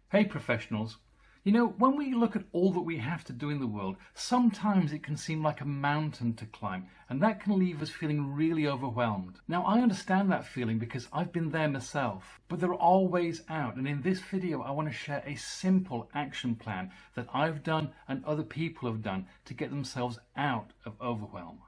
Hey professionals, when we look at all that we have to do in the world, sometimes it can seem like a mountain to climb, and that can leave us feeling really overwhelmed. Now, I understand that feeling because I've been there myself, but there are ways out, and in this video I want to share a simple action plan that I've done and other people have done to get themselves out of overwhelm.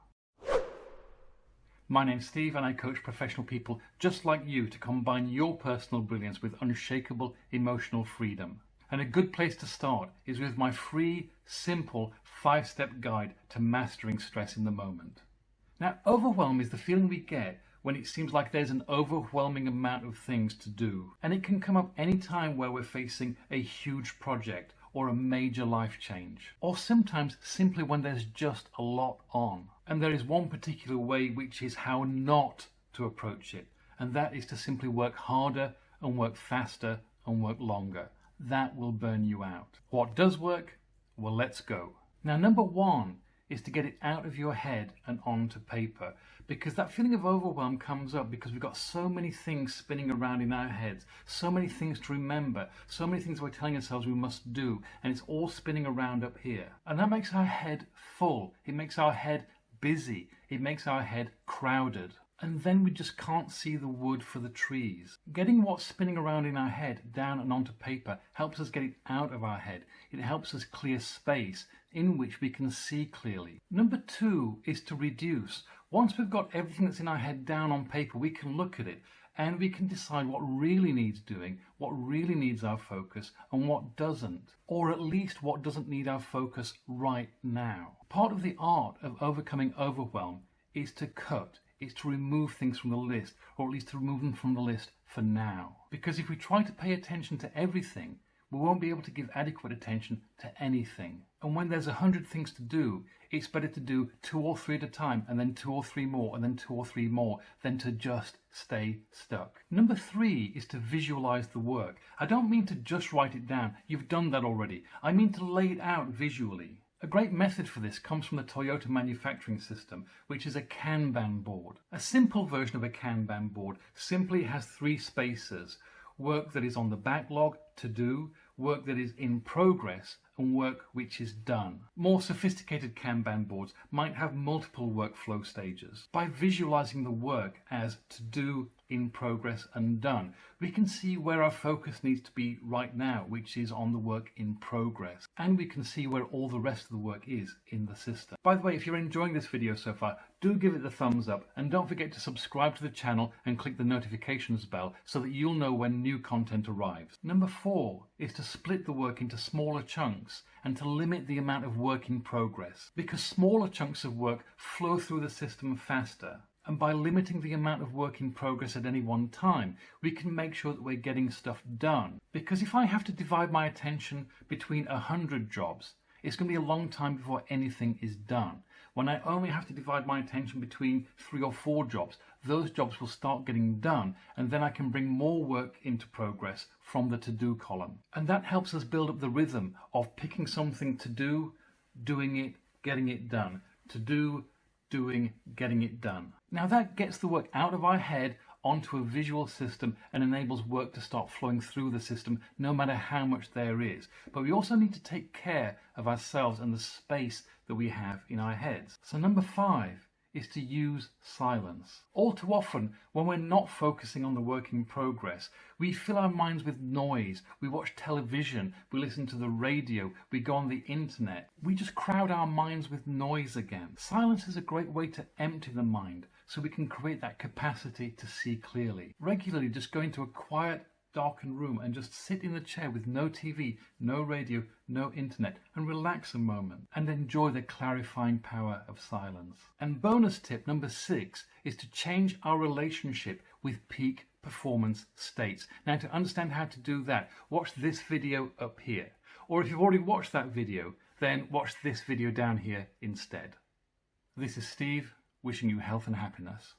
My name's Steve and I coach professional people just like you to combine your personal brilliance with unshakable emotional freedom. And a good place to start is with my free, simple 5-step guide to mastering stress in the moment. Now, overwhelm is the feeling we get when it seems like there's an overwhelming amount of things to do. And it can come up any time where we're facing a huge project or a major life change, or sometimes simply when there's just a lot on. And there is one particular way which is how not to approach it, and that is to simply work harder and work faster and work longer. That will burn you out. What does work? Well, let's go. Now, number one is to get it out of your head and onto paper, because that feeling of overwhelm comes up because we've got so many things spinning around in our heads, so many things to remember, so many things we're telling ourselves we must do, and it's all spinning around up here. And that makes our head full. It makes our head busy. It makes our head crowded. And then we just can't see the wood for the trees. Getting what's spinning around in our head down and onto paper helps us get it out of our head. It helps us clear space in which we can see clearly. Number two is to reduce. Once we've got everything that's in our head down on paper, we can look at it and we can decide what really needs doing, what really needs our focus, and what doesn't. Or at least what doesn't need our focus right now. Part of the art of overcoming overwhelm is to cut. Is to remove things from the list, or at least to remove them from the list for now. Because if we try to pay attention to everything, we won't be able to give adequate attention to anything. And when there's 100 things to do, it's better to do 2 or 3 at a time, and then 2 or 3 more, and then 2 or 3 more, than to just stay stuck. Number 3 is to visualize the work. I don't mean to just write it down. You've done that already. I mean to lay it out visually. A great method for this comes from the Toyota manufacturing system, which is a Kanban board. A simple version of a Kanban board simply has 3 spaces: work that is on the backlog, to do, work that is in progress, and work which is done. More sophisticated Kanban boards might have multiple workflow stages. By visualizing the work as to do, in progress, and done, we can see where our focus needs to be right now, which is on the work in progress. And we can see where all the rest of the work is in the system. By the way, if you're enjoying this video so far, do give it the thumbs up and don't forget to subscribe to the channel and click the notifications bell so that you'll know when new content arrives. Number 4 is to split the work into smaller chunks and to limit the amount of work in progress, because smaller chunks of work flow through the system faster. And by limiting the amount of work in progress at any one time, we can make sure that we're getting stuff done. Because if I have to divide my attention between 100 jobs, it's going to be a long time before anything is done. When I only have to divide my attention between 3 or 4 jobs, those jobs will start getting done, and then I can bring more work into progress from the to-do column. And that helps us build up the rhythm of picking something to do, doing it, getting it done. To do, doing, getting it done. Now that gets the work out of our head onto a visual system and enables work to start flowing through the system no matter how much there is. But we also need to take care of ourselves and the space that we have in our heads. So number 5 is to use silence. All too often, when we're not focusing on the work in progress, we fill our minds with noise, we watch television, we listen to the radio, we go on the internet. We just crowd our minds with noise again. Silence is a great way to empty the mind so we can create that capacity to see clearly. Regularly just go into a quiet, darkened room and just sit in the chair with no TV, no radio, no internet, and relax a moment and enjoy the clarifying power of silence. And bonus tip number 6 is to change our relationship with peak performance states. Now, to understand how to do that, watch this video up here. Or if you've already watched that video, then watch this video down here instead. This is Steve, wishing you health and happiness.